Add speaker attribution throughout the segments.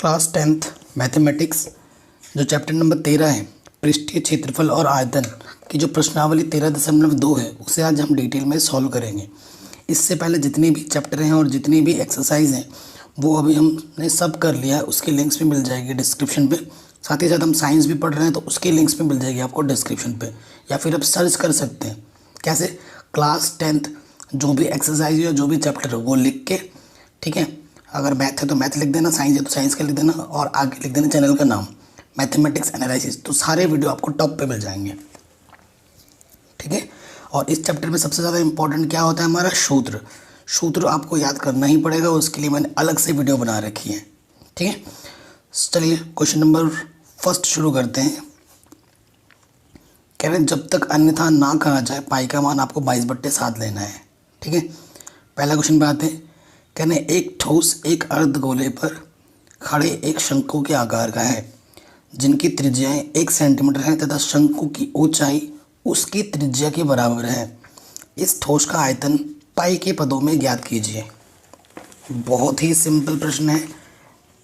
Speaker 1: Class 10th mathematics जो chapter number 13 है पृष्ठीय क्षेत्रफल और आयतन की जो प्रश्नावली 13.2 है उसे आज हम डिटेल में सॉल्व करेंगे। इससे पहले जितने भी चैप्टर हैं और जितनी भी एक्सरसाइज हैं वो अभी हमने सब कर लिया है, उसकी लिंक्स भी मिल जाएगी डिस्क्रिप्शन पे। साथ ही साथ हम साइंस भी पढ़ रहे हैं तो उसकी लिंक्स भी मिल जाएगी आपको डिस्क्रिप्शन पे, या फिर आप सर्च कर सकते हैं। कैसे? क्लास 10th जो भी एक्सरसाइज या जो भी चैप्टर है वो लिख के, ठीक है। अगर मैथ है तो मैथ लिख देना, साइंस है तो साइंस का लिख देना और आगे लिख देना चैनल का नाम मैथमेटिक्स एनालिसिस, तो सारे वीडियो आपको टॉप पे मिल जाएंगे, ठीक है। और इस चैप्टर में सबसे ज़्यादा इंपॉर्टेंट क्या होता है? हमारा सूत्र आपको याद करना ही पड़ेगा, उसके लिए मैंने अलग से वीडियो बना रखी है, ठीक है। चलिए क्वेश्चन नंबर फर्स्ट शुरू करते हैं। कह रहे हैं जब तक अन्यथा ना कहा जाए पाई का मान आपको 22/7 लेना है, ठीक है। पहला क्वेश्चन पे आते हैं। कहने एक ठोस एक अर्धगोले पर खड़े एक शंकु के आकार का है जिनकी त्रिज्याएं 1 सेंटीमीटर है तथा शंकु की ऊंचाई उसकी त्रिज्या के बराबर है। इस ठोस का आयतन पाई के पदों में ज्ञात कीजिए। बहुत ही सिंपल प्रश्न है।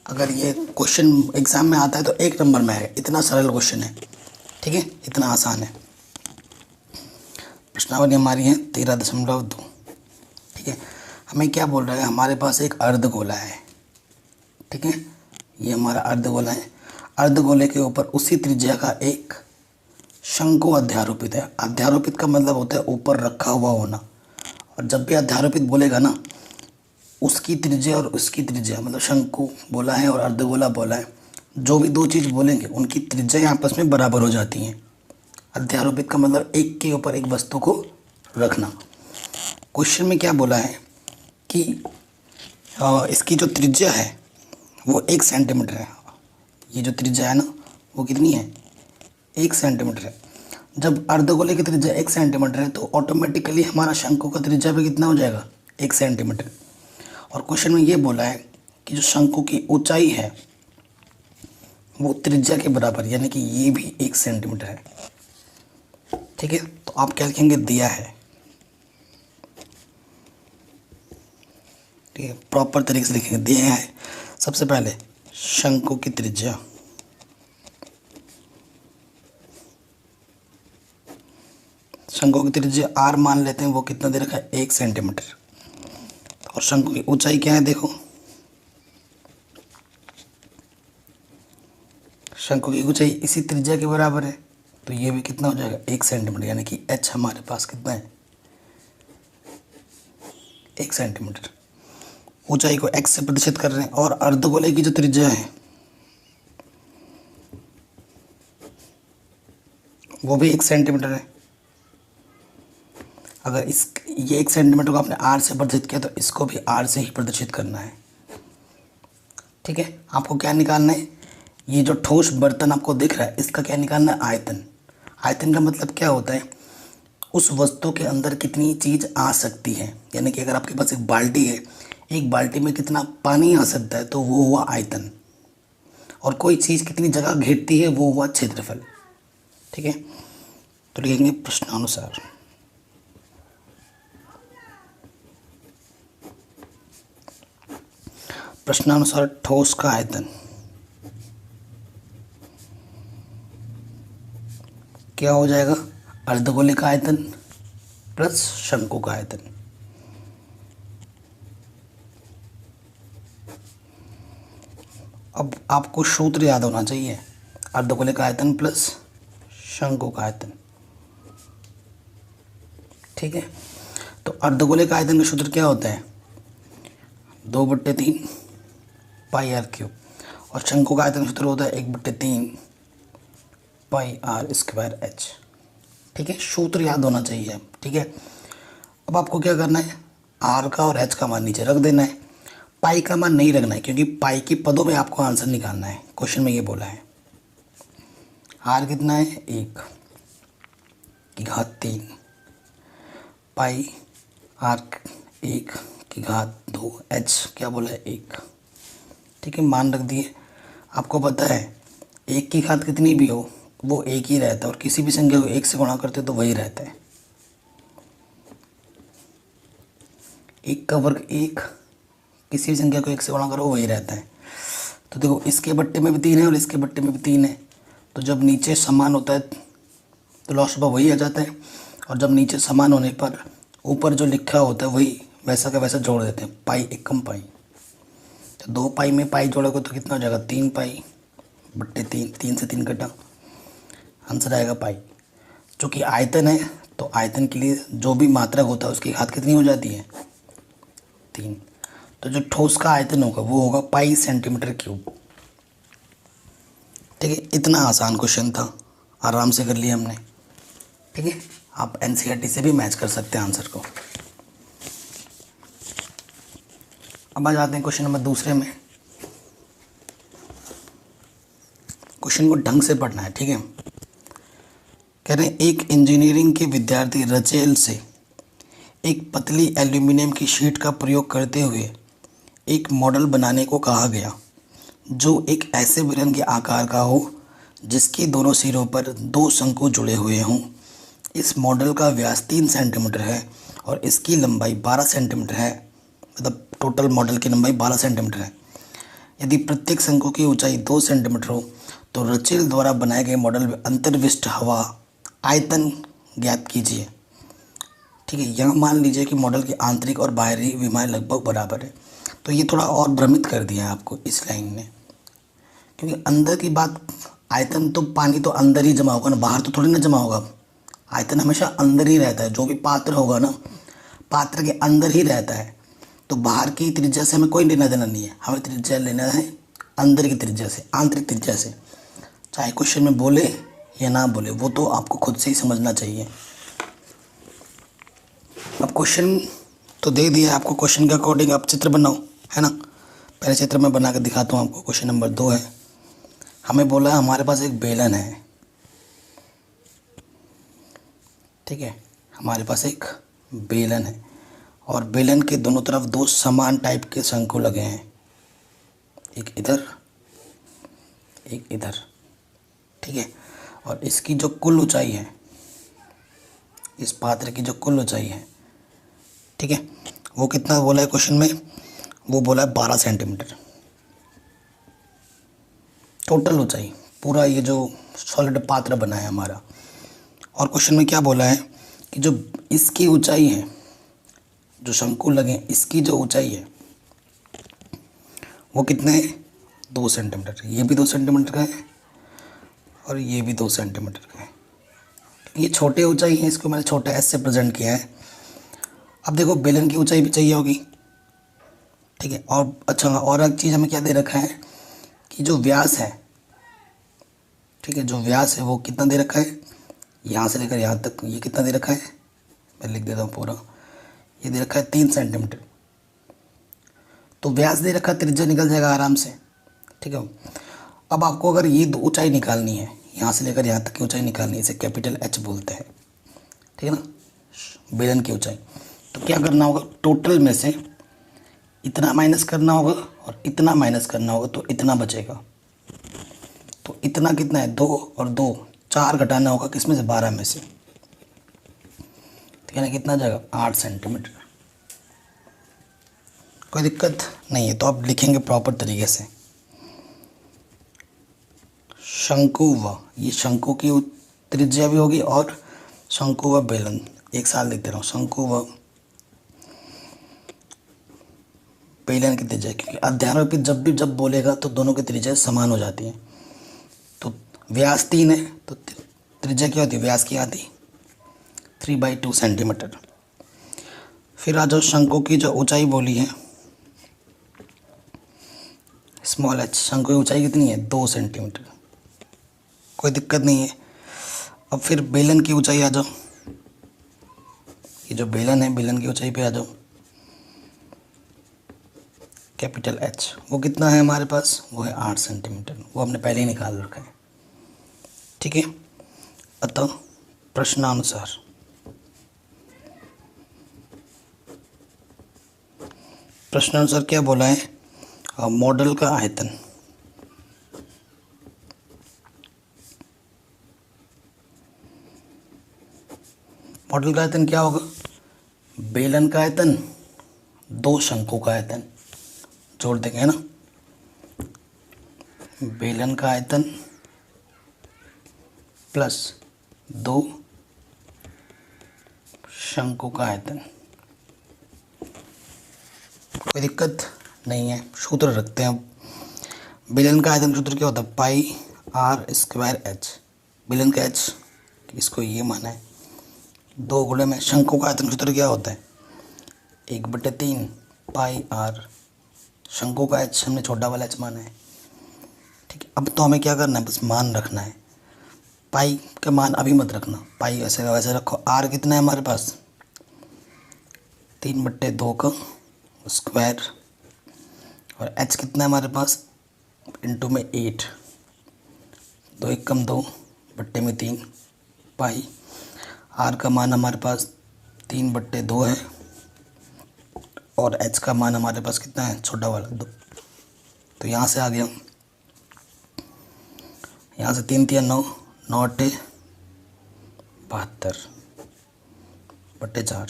Speaker 1: अगर ये क्वेश्चन एग्जाम में आता है तो 1 नंबर में है, इतना सरल क्वेश्चन है, ठीक है, इतना आसान है। प्रश्नावली हमारी है 13.2, ठीक है। हमें क्या बोल रहा है? हमारे पास एक अर्धगोला है, ठीक है, ये हमारा अर्धगोला है। अर्धगोले के ऊपर उसी त्रिज्या का एक शंकु अध्यारोपित है। अध्यारोपित का मतलब होता है ऊपर रखा हुआ होना, और जब भी अध्यारोपित बोलेगा ना, उसकी त्रिज्या और उसकी त्रिज्या, मतलब शंकु बोला है और अर्धगोला बोला है, जो भी दो चीज़ बोलेंगे उनकी त्रिज्या आपस में बराबर हो जाती हैं। अध्यारोपित का मतलब एक के ऊपर एक वस्तु को रखना। क्वेश्चन में क्या बोला है कि इसकी जो त्रिज्या है वो 1 सेंटीमीटर है। ये जो त्रिज्या है ना वो कितनी है? 1 सेंटीमीटर है। जब अर्धगोले की त्रिज्या 1 सेंटीमीटर है तो ऑटोमेटिकली हमारा शंकु का त्रिज्या भी कितना हो जाएगा? 1 सेंटीमीटर। और क्वेश्चन में ये बोला है कि जो शंकु की ऊंचाई है वो त्रिज्या के बराबर, यानी कि ये भी 1 सेंटीमीटर है, ठीक है। तो आप क्या लिखेंगे? दिया है, ठीक है, प्रॉपर तरीके से लिखेंगे। दिया है सबसे पहले शंकु की त्रिज्या, शंकु की त्रिज्या r मान लेते हैं, वो कितना दे रखा है? 1 सेंटीमीटर। और शंकु की ऊंचाई क्या है? देखो, शंकु की ऊंचाई इसी त्रिज्या के बराबर है, तो ये भी कितना हो जाएगा? 1 सेंटीमीटर, यानी कि h हमारे पास कितना है? 1 सेंटीमीटर। ऊंचाई को x से प्रतिशत कर रहे हैं, और अर्धगोले की जो त्रिज्या है वो भी 1 सेंटीमीटर है। अगर ये 1 सेंटीमीटर को आपने r से प्रदर्शित किया तो इसको भी r से ही प्रदर्शित करना है, ठीक है। आपको क्या निकालना है? ये जो ठोस बर्तन आपको दिख रहा है इसका क्या निकालना है? आयतन। आयतन का मतलब क्या होता है? उस वस्तु के अंदर कितनी चीज़ आ सकती है, यानी कि अगर आपके पास एक बाल्टी है, एक बाल्टी में कितना पानी आ सकता है, तो वो हुआ आयतन। और कोई चीज़ कितनी जगह घेरती है वो हुआ क्षेत्रफल, ठीक है। तो लिखेंगे प्रश्नानुसार। प्रश्नानुसार ठोस का आयतन क्या हो जाएगा? अर्धगोले का आयतन प्लस शंकु का आयतन। अब आपको सूत्र याद होना चाहिए, अर्धगोले का आयतन प्लस शंकु का आयतन, ठीक है। तो अर्धगोले का आयतन का सूत्र क्या होता है? 2/3 पाई r क्यूब, और शंकु का आयतन का सूत्र होता है 1/3 पाई r स्क्वायर h, ठीक है। सूत्र याद होना चाहिए, ठीक है। अब आपको क्या करना है? r का और h का मान नीचे रख देना है, पाई का मान नहीं रखना है, क्योंकि पाई के पदों में आपको आंसर निकालना है। क्वेश्चन में ये बोला है r कितना है? 1 की घात 3 पाई r 1 की घात 2 h क्या बोला है? 1, ठीक है, मान रख दिए। आपको पता है 1 की घात कितनी भी हो वो 1 ही रहता है, और किसी भी संख्या को 1 से गुणा करते तो वही रहता है। 1 का वर्ग 1, किसी भी संख्या को 1 से गुणा करो वही रहता है। तो देखो इसके बट्टे में भी 3 है और इसके बट्टे में भी 3 है, तो जब नीचे समान होता है तो लॉस सुबह वही आ जाता है, और जब नीचे समान होने पर ऊपर जो लिखा होता है वही वैसा का वैसा जोड़ देते हैं, पाई एकम पाई। तो 2 पाई में पाई जोड़ोगे तो कितना हो जाएगा, 3 पाई बट्टे 3, 3 से 3 कटा, आंसर आएगा पाई। चूँकि आयतन है तो आयतन के लिए जो भी मात्रक होता है उसकी घात कितनी हो जाती है, 3। तो जो ठोस का आयतन होगा वो होगा पाई सेंटीमीटर क्यूब। ठीक है, इतना आसान क्वेश्चन था, आराम से कर लिया हमने। ठीक है, आप एनसीईआरटी से भी मैच कर सकते हैं आंसर को। अब आ जाते हैं क्वेश्चन नंबर दूसरे में। क्वेश्चन को ढंग से पढ़ना है, ठीक है। कह रहे हैं एक इंजीनियरिंग के विद्यार्थी रचेल से एक पतली एल्यूमिनियम की शीट का प्रयोग करते हुए एक मॉडल बनाने को कहा गया जो एक ऐसे बेलन के आकार का हो जिसके दोनों सिरों पर 2 शंकु जुड़े हुए हों। इस मॉडल का व्यास 3 सेंटीमीटर है और इसकी लंबाई 12 सेंटीमीटर है, मतलब टोटल मॉडल की लंबाई 12 सेंटीमीटर है। यदि प्रत्येक शंकु की ऊंचाई 2 सेंटीमीटर हो तो रचेल द्वारा बनाए गए मॉडल में अंतर्विष्ट हवा आयतन ज्ञात कीजिए। ठीक है, यहाँ मान लीजिए कि मॉडल की आंतरिक और बाहरी विमाएं लगभग बराबर है। तो ये थोड़ा और भ्रमित कर दिया है आपको इस लाइन ने, क्योंकि अंदर की बात, आयतन तो पानी तो अंदर ही जमा होगा ना, बाहर तो थोड़ी ना जमा होगा। आयतन हमेशा अंदर ही रहता है, जो भी पात्र होगा ना पात्र के अंदर ही रहता है। तो बाहर की त्रिज्या से हमें कोई लेना देना नहीं है, हमें त्रिज्या लेना है अंदर की त्रिज्या से, आंतरिक त्रिज्या से। चाहे क्वेश्चन में बोले या ना बोले वो तो आपको खुद से ही समझना चाहिए। अब क्वेश्चन तो दे दिया आपको, क्वेश्चन के अकॉर्डिंग आप चित्र बनाओ, है ना। पहले चित्र में बना कर दिखाता हूँ आपको। क्वेश्चन नंबर 2 है, हमें बोला है हमारे पास एक बेलन है। ठीक है, हमारे पास एक बेलन है और बेलन के दोनों तरफ 2 समान टाइप के शंकु लगे हैं, एक इधर एक इधर। ठीक है, और इसकी जो कुल ऊंचाई है, इस पात्र की जो कुल ऊंचाई है, ठीक है, वो कितना बोला है क्वेश्चन में, वो बोला है 12 सेंटीमीटर टोटल ऊंचाई, पूरा ये जो सॉलिड पात्र बना है हमारा। और क्वेश्चन में क्या बोला है कि जो इसकी ऊंचाई है, जो शंकु लगे इसकी जो ऊंचाई है वो कितने है, 2 सेंटीमीटर। ये भी 2 सेंटीमीटर का है और ये भी 2 सेंटीमीटर का है। ये छोटे ऊंचाई है, इसको मैंने छोटा एस से प्रेजेंट किया है। अब देखो बेलन की ऊंचाई भी चाहिए होगी। ठीक है, और अच्छा, और एक चीज़ हमें क्या दे रखा है कि जो व्यास है, ठीक है, जो व्यास है वो कितना दे रखा है, यहाँ से लेकर यहाँ तक ये कितना दे रखा है, मैं लिख देता हूँ पूरा, ये दे रखा है 3 सेंटीमीटर। तो व्यास दे रखा है, त्रिज्या निकल जाएगा आराम से। ठीक है, अब आपको अगर ये ऊंचाई निकालनी है, यहाँ से लेकर यहाँ तक की ऊंचाई निकालनी है, इसे कैपिटल एच बोलते हैं। ठीक है ना, बेलन की ऊंचाई। तो क्या करना होगा, टोटल में से इतना माइनस करना होगा और इतना माइनस करना होगा, तो इतना बचेगा। तो इतना कितना है, 2 और 2 4 घटाना होगा, किसमें से, 12 में से। ठीक है ना, कितना जाएगा, 8 सेंटीमीटर। कोई दिक्कत नहीं है, तो आप लिखेंगे प्रॉपर तरीके से। शंकु व, ये शंकु की त्रिज्या भी होगी और शंकु व बेलन, एक साथ लिख दे रहा हूँ, शंकु व बेलन की त्रिज्या, क्योंकि अध्यारोपित जब बोलेगा तो दोनों की त्रिज्या समान हो जाती है। तो व्यास 3 है तो त्रिज्या क्या होती है, व्यास की आधी 3/2 सेंटीमीटर। फिर आज शंकु की जो ऊंचाई बोली है, स्मॉल एच, शंकु की ऊंचाई कितनी है, 2 सेंटीमीटर। कोई दिक्कत नहीं है। अब फिर बेलन की ऊंचाई आ जाओ, ये जो बेलन है बेलन की ऊंचाई पे आ जाओ, कैपिटल एच, वो कितना है हमारे पास, वो है 8 सेंटीमीटर। वो हमने पहले ही निकाल रखा है। ठीक है, अतः प्रश्नानुसार क्या बोला है, मॉडल का आयतन, मॉडल का आयतन क्या होगा, बेलन का आयतन 2 शंकु का आयतन जोड़ देंगे, है ना। बेलन का आयतन प्लस 2 शंकु का आयतन। कोई दिक्कत नहीं है, सूत्र रखते हैं अब। बेलन का आयतन सूत्र क्या होता है? पाई आर स्क्वायर एच। बेलन का एच इसको ये माना है, 2 गुणे में शंकु का आयतन सूत्र क्या होता है? 1/3 पाई आर। शंकु का एच हमने छोटा वाला एच माना है। ठीक है, अब तो हमें क्या करना है? बस मान रखना है। पाई का मान अभी मत रखना, पाई वैसे का वैसे रखो। आर कितना है हमारे पास? 3/2 का स्क्वायर। और एच कितना है हमारे पास? इंटू में 8, 2 एकम 2 बट्टे में 3 पाई। आर का मान हमारे पास 3/2 है और एच का मान हमारे पास कितना है? छोटा वाला 2। तो यहाँ से आ गया, यहाँ से 3 3 9, 9 8 72 बट्टे 4।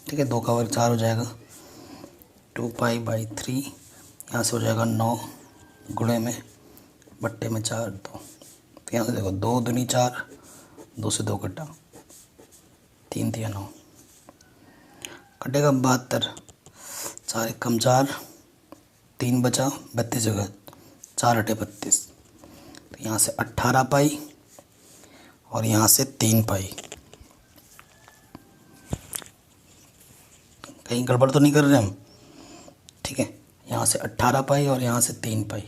Speaker 1: ठीक है, 2 का वर्ग 4 हो जाएगा, 2 पाई बाई 3। यहाँ से हो जाएगा 9 गुणे में बट्टे में 4 2। तो यहाँ से देखो 2 दूनी 4, 2 से 2 कटा, 3 3 9 कटेगा 72, 4 एकम 4, 3 बचा 32 जगह, 4 8 32। तो यहाँ से 18 पाई और यहाँ से 3 पाई। कहीं गड़बड़ तो नहीं कर रहे हम? ठीक है, यहाँ से 18 पाई और यहाँ से 3 पाई,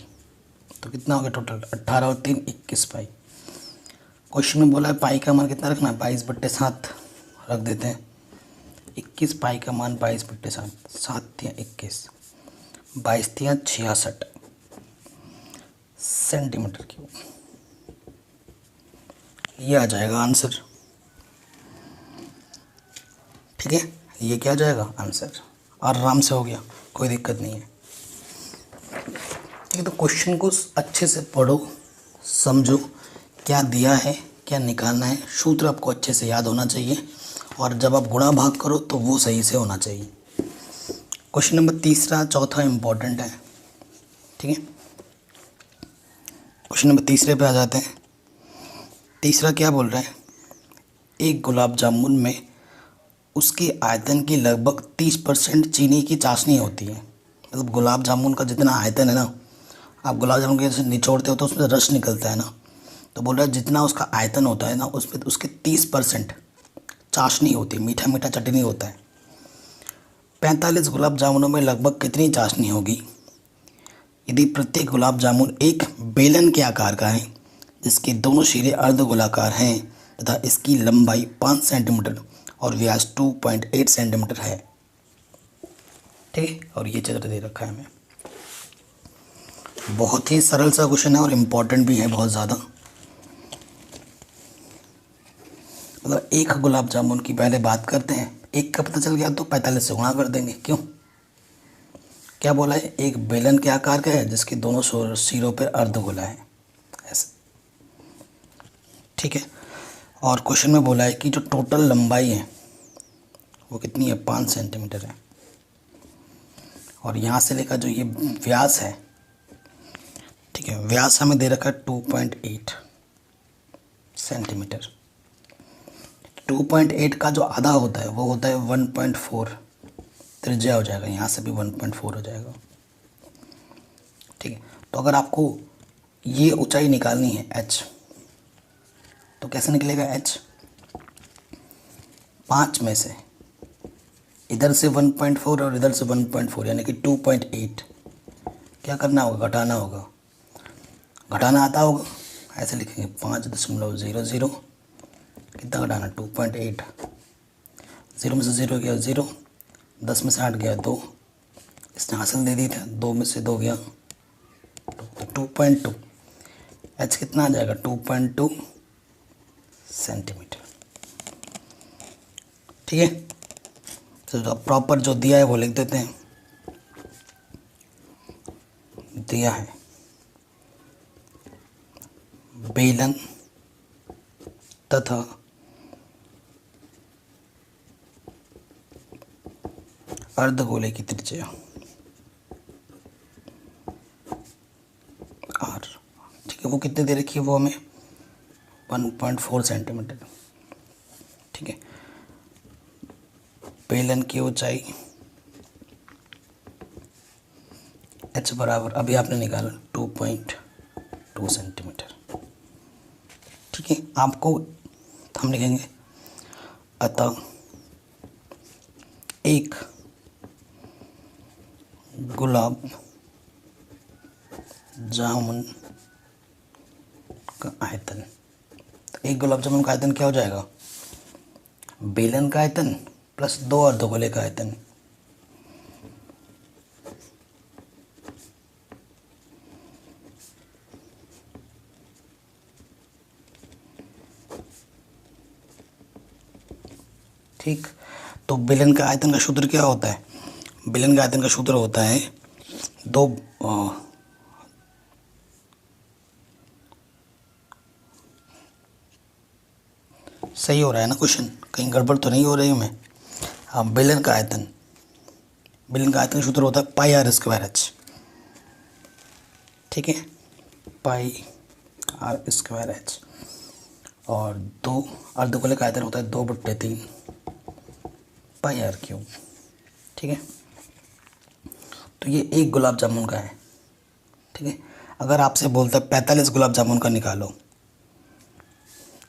Speaker 1: तो कितना हो गया टोटल? 18 और 3 21 पाई। क्वेश्चन में बोला है पाई का मान कितना रखना है? 22/7 रख देते हैं। 21 पाई का मान 22/7, 7 तियाँ 21, 22 तियाँ 66 सेंटीमीटर क्यूब। ये आ जाएगा आंसर। ठीक है, ये क्या आ जाएगा? आंसर। आराम से हो गया, कोई दिक्कत नहीं है। ठीक है, तो क्वेश्चन को अच्छे से पढ़ो, समझो क्या दिया है, क्या निकालना है। सूत्र आपको अच्छे से याद होना चाहिए और जब आप गुणा भाग करो तो वो सही से होना चाहिए। क्वेश्चन नंबर 3 4 इम्पोर्टेंट है। ठीक है, क्वेश्चन नंबर 3 पे आ जाते हैं। 3 क्या बोल रहा है? एक गुलाब जामुन में उसके आयतन की लगभग 30% चीनी की चाशनी होती है। मतलब गुलाब जामुन का जितना आयतन है ना, आप गुलाब जामुन के जैसे निचोड़ते हो तो उसमें रस निकलता है ना, तो बोल रहा है जितना उसका आयतन होता है ना, उसमें उसके 30% चाशनी होती है, मीठा मीठा चटनी होता है। 45 गुलाब जामुनों में लगभग कितनी चाशनी होगी यदि प्रत्येक गुलाब जामुन एक बेलन के आकार का है जिसके दोनों सिरे अर्धगोलाकार हैं तथा इसकी लंबाई 5 सेंटीमीटर और व्यास 2.8 सेंटीमीटर है। ठीक है, और ये चित्र दे रखा है हमें। बहुत ही सरल सा क्वेश्चन है और इम्पोर्टेंट भी है बहुत ज़्यादा। मतलब एक गुलाब जामुन की पहले बात करते हैं। एक का पता चल गया तो 45 से गुणा कर देंगे। क्यों? क्या बोला है? एक बेलन के आकार का है जिसके दोनों सिरों पर अर्धगोला है, ऐसे। ठीक है, और क्वेश्चन में बोला है कि जो टोटल लंबाई है वो कितनी है? 5 सेंटीमीटर है। और यहाँ से लेकर जो ये व्यास है, ठीक है, व्यास हमें दे रखा है 2.8 सेंटीमीटर। 2.8 का जो आधा होता है वो होता है 1.4, त्रिज्या हो जाएगा, यहाँ से भी 1.4 हो जाएगा। ठीक है, तो अगर आपको ये ऊंचाई निकालनी है h, तो कैसे निकलेगा h? 5 में से इधर से 1.4 और इधर से 1.4 यानी कि 2.8 क्या करना होगा? घटाना होगा। घटाना आता होगा, ऐसे लिखेंगे 5.00। कितना घटाना? 2.8। 0 में से 0 गया 0, 10 में से 8 गया 2, इसने हासिल दे दी था, 2 में से 2 गया 2.2। एच कितना आ जाएगा? 2.2 सेंटीमीटर। ठीक है, तो प्रॉपर जो दिया है वो लिख देते हैं। दिया है बेलन तथा अर्धगोले की त्रिज्या r। को कितनी दे रखी है वो हमें 1.4 सेंटीमीटर। ठीक है, बेलन की ऊंचाई h बराबर अभी आपने निकाला 2.2 सेंटीमीटर। ठीक है, आपको हम लिखेंगे अतः एक गुलाब जामुन का आयतन, तो एक गुलाब जामुन का आयतन क्या हो जाएगा, बेलन का आयतन प्लस 2 अर्धगोले का आयतन। ठीक, तो बेलन का आयतन का सूत्र क्या होता है, बेलन का आयतन का सूत्र होता है दो सही हो रहा है ना क्वेश्चन, कहीं गड़बड़ तो नहीं हो रही है मैं। हाँ, बेलन का आयतन का सूत्र होता है पाई आर स्क्वायर एच। ठीक है, पाई आर स्क्वायर एच, और 2 अर्धगोले का आयतन होता है 2/3 पाई आर क्यूब। ठीक है, तो ये एक गुलाब जामुन का है। ठीक है, अगर आपसे बोलता है 45 गुलाब जामुन का निकालो,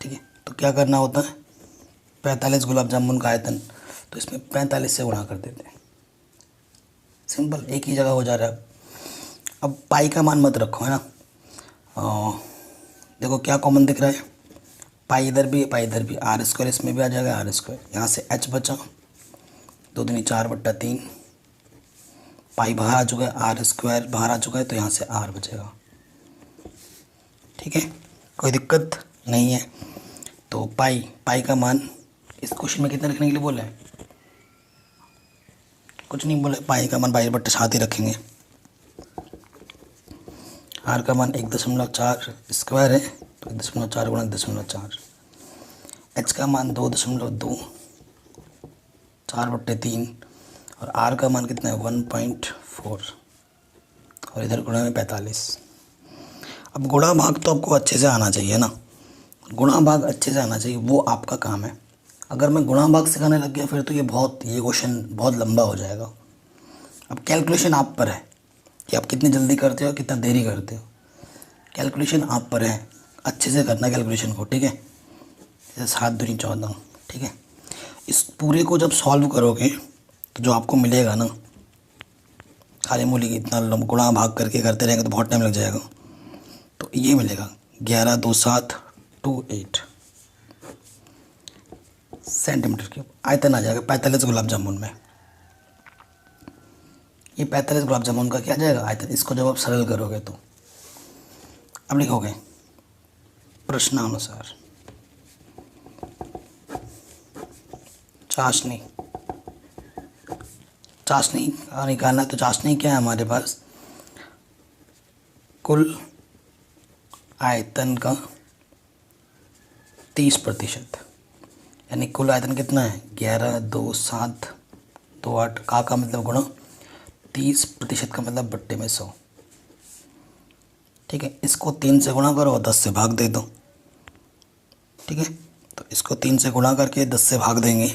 Speaker 1: ठीक है, तो क्या करना होता है, 45 गुलाब जामुन का आयतन, तो इसमें 45 से गुणा कर देते हैं, सिंपल, एक ही जगह हो जा रहा है। अब पाई का मान मत रखो, है ना, देखो क्या कॉमन दिख रहा है, पाई इधर भी पाई इधर भी, आर स्क्वायर इसमें भी आ जाएगा आर स्क्वायर, यहाँ से एच बचा 2 दूनी 4/3, पाई बाहर आ चुका है, आर स्क्वायर बाहर आ चुका है, तो यहाँ से आर बचेगा। ठीक है, कोई दिक्कत नहीं है। तो पाई का मान इस क्वेश्चन में कितना रखने के लिए बोला है, कुछ नहीं बोला, पाई का मान 22/7 ही रखेंगे। आर का मान 1.4 स्क्वायर है, तो 1.4 गुणा 1.4। एच का मान 2.2 4/3, और आर का मान कितना है 1.4, और इधर गुणा में 45। अब गुणा भाग तो आपको अच्छे से आना चाहिए ना, गुणा भाग अच्छे से आना चाहिए, वो आपका काम है। अगर मैं गुणा भाग सिखाने लग गया फिर तो ये क्वेश्चन बहुत लंबा हो जाएगा। अब कैलकुलेशन आप पर है कि आप कितनी जल्दी करते हो, कितना देरी करते हो, कैलकुलेशन आप पर है, अच्छे से करना कैलकुलेशन को। ठीक है, जैसे 7 दूनी 14। ठीक है, इस पूरे को जब सॉल्व करोगे तो जो आपको मिलेगा ना, खाली मूली की इतना गुणा भाग करके करते रहेंगे तो बहुत टाइम लग जाएगा, तो ये मिलेगा 11.2728 सेंटीमीटर क्यूब। आयतन आ जाएगा 45 गुलाब जामुन में, ये 45 गुलाब जामुन का क्या आ जाएगा आयतन। इसको जब आप सरल करोगे तो अब लिखोगे प्रश्नानुसार चाशनी निकालना है। तो चाशनी क्या है हमारे पास, कुल आयतन का 30%, यानी कुल आयतन कितना है 11.2728 का मतलब गुणा 30% का मतलब बट्टे में 100। ठीक है, इसको 3 से गुणा करो और 10 से भाग दे दो। ठीक है, तो इसको 3 से गुणा करके 10 से भाग देंगे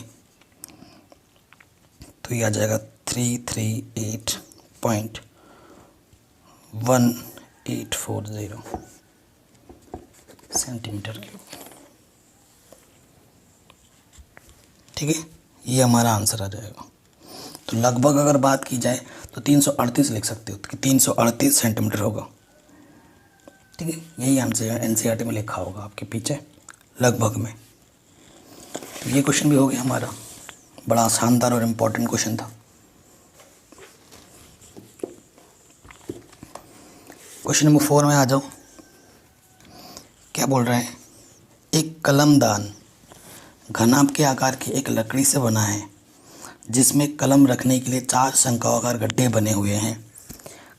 Speaker 1: तो ये आ जाएगा 338.1840 सेंटीमीटर क्यूब। ठीक है, ये हमारा आंसर आ जाएगा। तो लगभग अगर बात की जाए तो 338 लिख सकते हो कि 338 सेंटीमीटर होगा। ठीक है, यही आंसर एनसीईआरटी में लिखा होगा आपके पीछे लगभग में। तो ये क्वेश्चन भी हो गया हमारा, बड़ा शानदार और इम्पोर्टेंट क्वेश्चन था। क्वेश्चन नंबर 4 में आ जाओ। क्या बोल रहे हैं, एक कलमदान घनाभ के आकार की एक लकड़ी से बना है जिसमें कलम रखने के लिए 4 शंक्वाकार गड्ढे बने हुए हैं।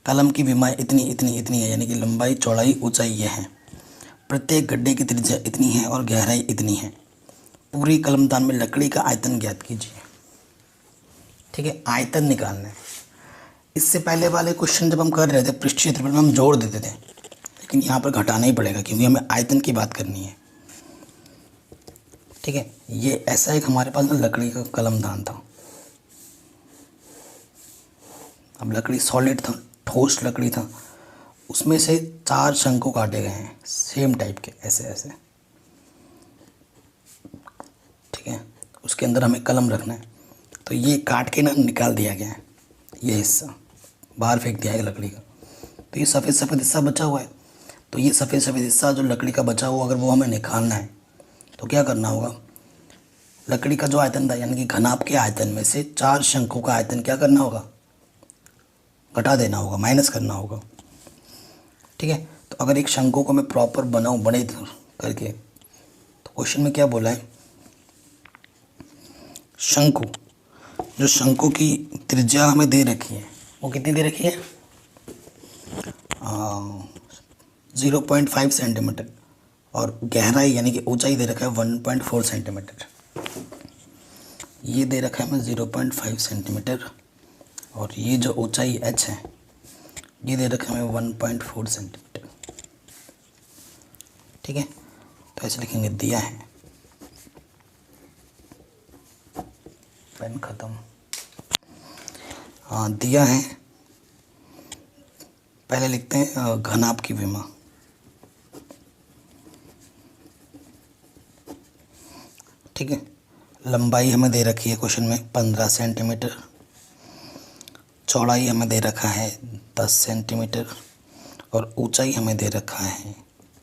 Speaker 1: कलम की विमाएँ इतनी इतनी इतनी है, यानी कि लंबाई चौड़ाई ऊंचाई ये है। प्रत्येक गड्ढे की त्रिज्या इतनी है और गहराई इतनी है। पूरी कलमदान में लकड़ी का आयतन ज्ञात कीजिए। ठीक है, आयतन निकालना है। इससे पहले वाले क्वेश्चन जब हम कर रहे थे पृष्ठीय क्षेत्रफल में हम जोड़ देते थे, लेकिन यहाँ पर घटाना ही पड़ेगा क्योंकि हमें आयतन की बात करनी है। ठीक है, ये ऐसा एक हमारे पास ना लकड़ी का कलमदान था। अब लकड़ी सॉलिड था, ठोस लकड़ी था, उसमें से 4 शंकु काटे गए हैं सेम टाइप के, ऐसे ऐसे। ठीक है, उसके अंदर हमें कलम रखना है, तो ये काट के ना निकाल दिया गया है, ये हिस्सा बाहर फेंक दिया है लकड़ी का। तो ये सफ़ेद सफ़ेद हिस्सा बचा हुआ है, तो ये सफ़ेद सफ़ेद हिस्सा जो लकड़ी का बचा हुआ, अगर वो हमें निकालना है तो क्या करना होगा, लकड़ी का जो आयतन था यानी कि घनाभ के आयतन में से 4 शंकु का आयतन क्या करना होगा, घटा देना होगा, माइनस करना होगा। ठीक है, तो अगर एक शंकु को मैं प्रॉपर बनाऊं बड़े करके, तो क्वेश्चन में क्या बोला है, शंकु, जो शंकु की त्रिज्या हमें दे रखी है वो कितनी दे रखी है, 0.5 सेंटीमीटर, और गहराई यानी कि ऊंचाई दे रखा है 1.4 सेंटीमीटर। ये दे रखा है हमें 0.5 सेंटीमीटर, और ये जो ऊंचाई h है ये दे रखा है हमें 1.4 सेंटीमीटर। ठीक है, तो ऐसे लिखेंगे, दिया है, पेन ख़त्म। हाँ, दिया है, पहले लिखते हैं घनाभ की विमा। ठीक है, लंबाई हमें दे रखी है क्वेश्चन में 15 सेंटीमीटर, चौड़ाई हमें दे रखा है 10 सेंटीमीटर, और ऊंचाई हमें दे रखा है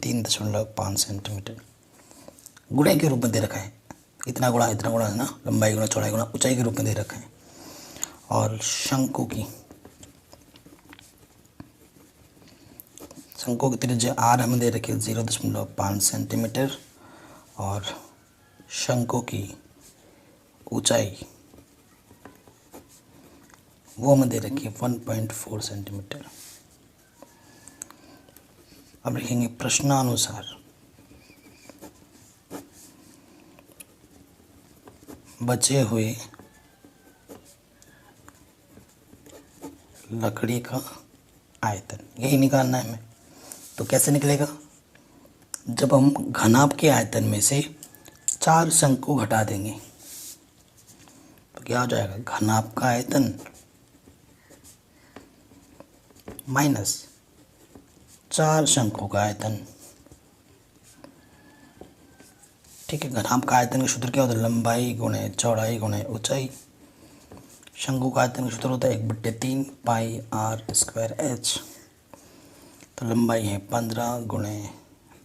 Speaker 1: 3.5 सेंटीमीटर। गुणे के रूप में दे रखा है, इतना गुणा है ना, लंबाई गुणा चौड़ाई गुणा ऊंचाई के रूप में दे रखा है। और शंकु की त्रिज्या r हमें दे रखी है 0.5 सेंटीमीटर, और शंकु की ऊंचाई वो हमें दे रखी है 1.4 सेंटीमीटर। अब लिखेंगे प्रश्नानुसार बचे हुए लकड़ी का आयतन, यही निकालना है हमें। तो कैसे निकलेगा, जब हम घनाभ के आयतन में से 4 शंकु घटा देंगे तो क्या हो जाएगा, घनाभ का आयतन माइनस 4 शंकु का आयतन। ठीक है, घनाभ का आयतन का सूत्र क्या होता है, लंबाई गुणे चौड़ाई गुणे ऊंचाई। शंकु का आयतन का सूत्र होता है 1/3 पाई r स्क्वायर h। तो लंबाई है 15 गुणे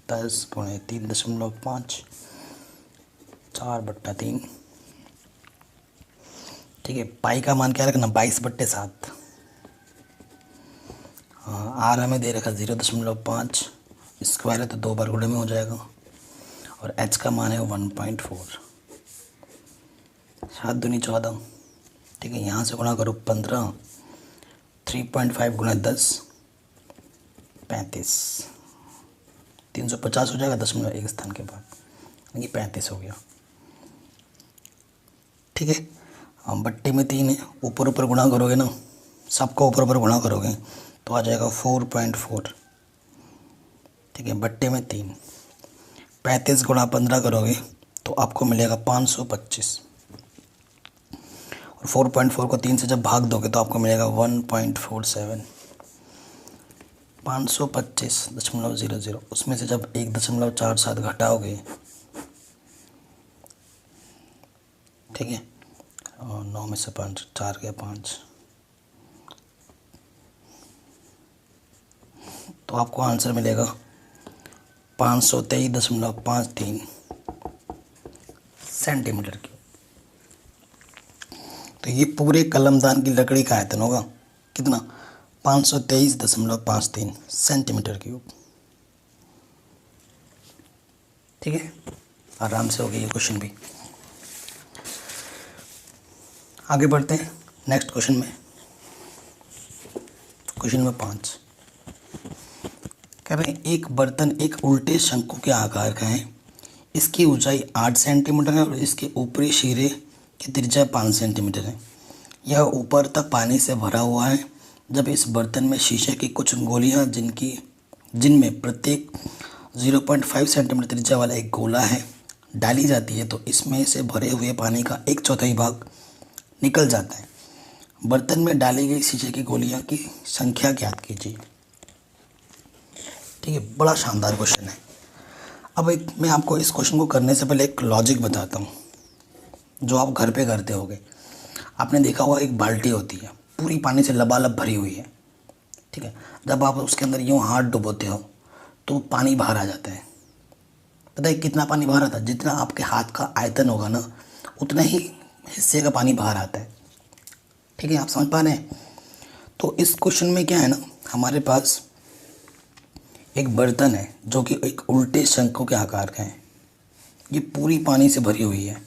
Speaker 1: 10 गुणे 3.5, 4/3। ठीक है, पाई का मान क्या रखना, 22/7। हाँ, r हमें दे रखा 0.5, स्क्वायर है तो 2 बार गुणे में हो जाएगा, और h का मान है 1.4, 7 दूनी 14। ठीक है, यहाँ से गुणा करो 15, 3.5 गुणा 10 35, 350 हो जाएगा 0.1 स्थान के बाद, यानी 35 हो गया। ठीक है, बट्टे में 3 है, ऊपर ऊपर गुणा करोगे ना, सबको ऊपर ऊपर गुणा करोगे तो आ जाएगा 4.4। ठीक है, बट्टे में 3, 35 गुणा 15 करोगे तो आपको मिलेगा 525, और 4.4 को 3 से जब भाग दोगे तो आपको मिलेगा 1.47। 525.00, उसमें से जब 1.47 घटाओगे, ठीक है, और 9 में से 5, 4 गया 5, तो आपको आंसर मिलेगा 523.53 सेंटीमीटर क्यूब। तो ये पूरे कलमदान की लकड़ी का आयतन होगा कितना, 523.53 सेंटीमीटर क्यूब। ठीक है, आराम से हो गया ये क्वेश्चन भी। आगे बढ़ते हैं नेक्स्ट क्वेश्चन में। क्वेश्चन नंबर 5 कह रहे हैं, एक बर्तन एक उल्टे शंकु के आकार का है, इसकी ऊंचाई 8 सेंटीमीटर है और इसके ऊपरी सिरे की त्रिज्या 5 सेंटीमीटर है। यह ऊपर तक पानी से भरा हुआ है। जब इस बर्तन में शीशे की कुछ गोलियां जिनकी जिनमें प्रत्येक 0.5 सेंटीमीटर त्रिज्या वाला एक गोला है डाली जाती है तो इसमें से भरे हुए पानी का 1/4 भाग निकल जाता है। बर्तन में डाली गई शीशे की गोलियां की संख्या ज्ञात कीजिए। ठीक है, बड़ा शानदार क्वेश्चन है। अब मैं आपको इस क्वेश्चन को करने से पहले एक लॉजिक बताता हूँ जो आप घर पे करते होगे। आपने देखा होगा एक बाल्टी होती है, पूरी पानी से लबालब भरी हुई है। ठीक है, जब आप उसके अंदर यूँ हाथ डुबोते हो तो पानी बाहर आ जाता है। पता है कितना पानी बाहर आता है? जितना आपके हाथ का आयतन होगा ना, उतना ही हिस्से का पानी बाहर आता है। ठीक है, आप समझ पा रहे हैं? तो इस क्वेश्चन में क्या है ना, हमारे पास एक बर्तन है जो कि एक उल्टे शंकु के आकार का है। ये पूरी पानी से भरी हुई है।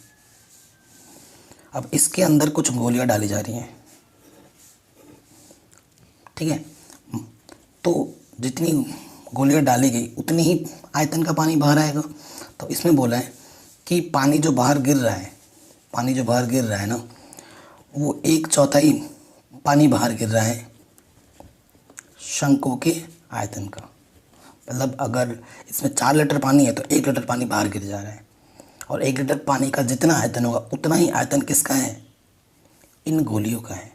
Speaker 1: अब इसके अंदर कुछ गोलियां डाली जा रही हैं। ठीक है, तो जितनी गोलियां डाली गई उतनी ही आयतन का पानी बाहर आएगा। तो इसमें बोला है कि पानी जो बाहर गिर रहा है ना, वो 1/4 पानी बाहर गिर रहा है शंकु के आयतन का। मतलब अगर इसमें 4 लीटर पानी है तो 1 लीटर पानी बाहर गिर जा रहा है, और 1 लीटर पानी का जितना आयतन होगा उतना ही आयतन किसका है? इन गोलियों का है।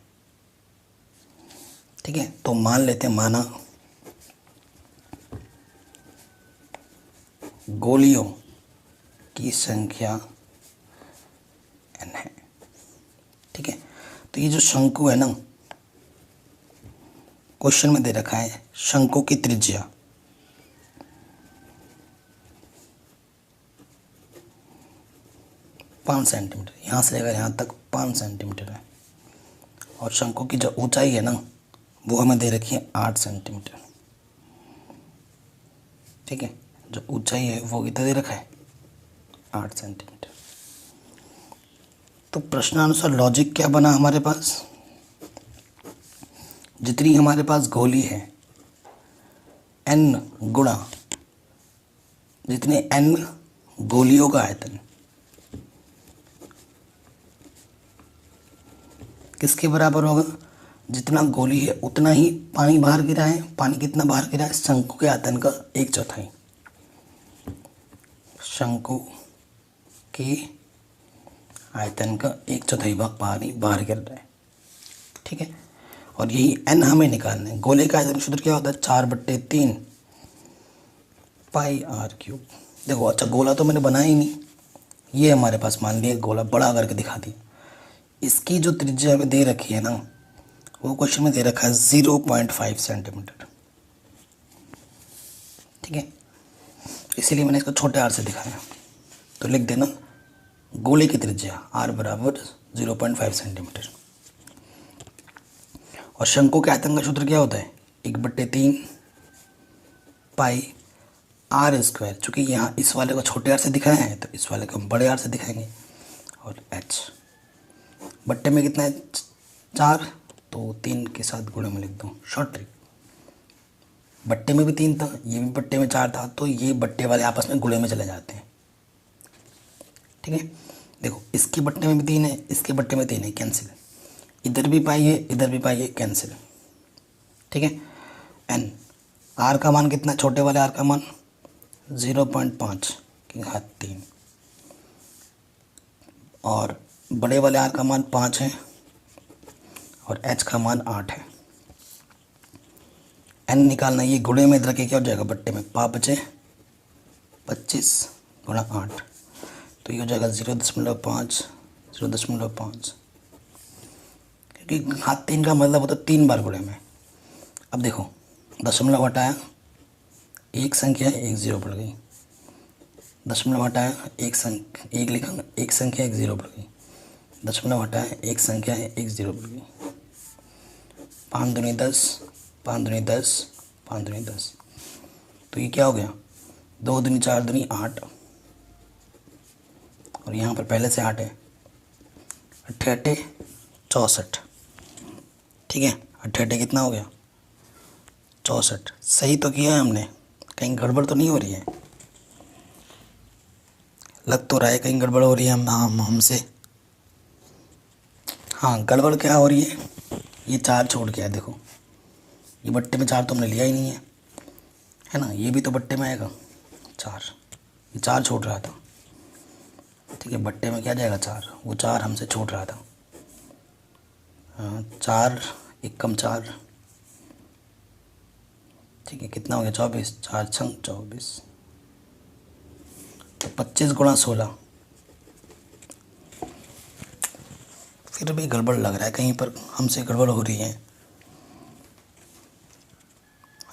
Speaker 1: ठीक है, तो मान लेते हैं, माना गोलियों की संख्या n है। ठीक है, तो ये जो शंकु है ना, क्वेश्चन में दे रखा है शंकु की त्रिज्या 5 सेंटीमीटर, यहाँ से लेकर यहाँ तक 5 सेंटीमीटर है, और शंकु की जो ऊंचाई है ना वो हमें दे रखी है 8 सेंटीमीटर। ठीक है, जो ऊंचाई है वो कितना दे रखा है? 8 सेंटीमीटर। तो प्रश्नानुसार लॉजिक क्या बना हमारे पास? जितनी हमारे पास गोली है n गुणा जितने n गोलियों का आयतन किसके बराबर होगा? जितना गोली है उतना ही पानी बाहर गिरा है। पानी कितना बाहर गिरा है? शंकु के आयतन का 1/4। शंकु के आयतन का 1/4 भाग पानी बाहर गिर रहा है। ठीक है, और यही n हमें निकालना है। गोले का आयतन सूत्र क्या होता है? 4/3 πr³। देखो, अच्छा गोला तो मैंने बनाया ही नहीं, ये हमारे पास मान लिया गोला बड़ा करके दिखा दिया। इसकी जो त्रिज्या हमें दे रखी है ना, वो क्वेश्चन में दे रखा है 0.5 सेंटीमीटर। ठीक है, इसीलिए मैंने इसको छोटे r से दिखाया। तो लिख देना गोले की त्रिज्या r बराबर 0.5 सेंटीमीटर। और शंकु के आयतन का सूत्र क्या होता है? 1/3 πr²। चूँकि यहाँ इस वाले को छोटे r से दिखाया है तो इस वाले को हम बड़े r से दिखाएंगे। और h बट्टे में कितना है? 4, तो 3 के साथ गुणे में लिख दूँ, शॉर्ट ट्रिक। बट्टे में भी 3 था, ये भी बट्टे में 4 था, तो ये बट्टे वाले आपस में गुणे में चले जाते हैं। ठीक है, देखो इसके बट्टे में भी 3 है, इसके बट्टे में 3 है, कैंसिल। इधर भी पाई है, इधर भी पाई है, कैंसिल। ठीक है, n r का मान कितना? छोटे वाले r का मान 0.5 की घात 3, और बड़े वाले r का मान 5 है, और h का मान 8 है। n निकालना, ये गुणे में इधर के क्या हो जाएगा? बट्टे में 5 25 गुणा 8, तो ये हो जाएगा 0.5 0.5, क्योंकि घात 3 का मतलब होता है 3 बार गुणे में। अब देखो, दशमलव हटाया, एक संख्या है, एक 0 बढ़ गई। दशमलव हटाया, एक लिखा, एक संख्या, एक 0 बढ़ गई। दशमलव हटाया, एक संख्या है, एक 0 बढ़ गई। 5 दूनी 10, 5 दूनी 10, 5 दूनी 10, तो ये क्या हो गया? 2 दूनी 4 दूनी 8, और यहाँ पर पहले से 8 है, 8 64। ठीक है, 8 कितना हो गया? 64। सही तो किया है हमने, कहीं गड़बड़ तो नहीं हो रही है? लग तो रहा है कहीं गड़बड़ हो रही है हमसे। हाँ, गड़बड़ क्या हो रही है? ये 4 छोड़ के है, देखो ये बट्टे में 4 तो हमने लिया ही नहीं है, है ना, ये भी तो बट्टे में आएगा 4, ये 4 छूट रहा था, ठीक है, बट्टे में क्या जाएगा 4, वो 4 हमसे छूट रहा था। 4 एकम 4, ठीक है, कितना हो गया 24, 4 छंग 24, तो 25 गुणा 16। फिर भी गड़बड़ लग रहा है, कहीं पर हमसे गड़बड़ हो रही है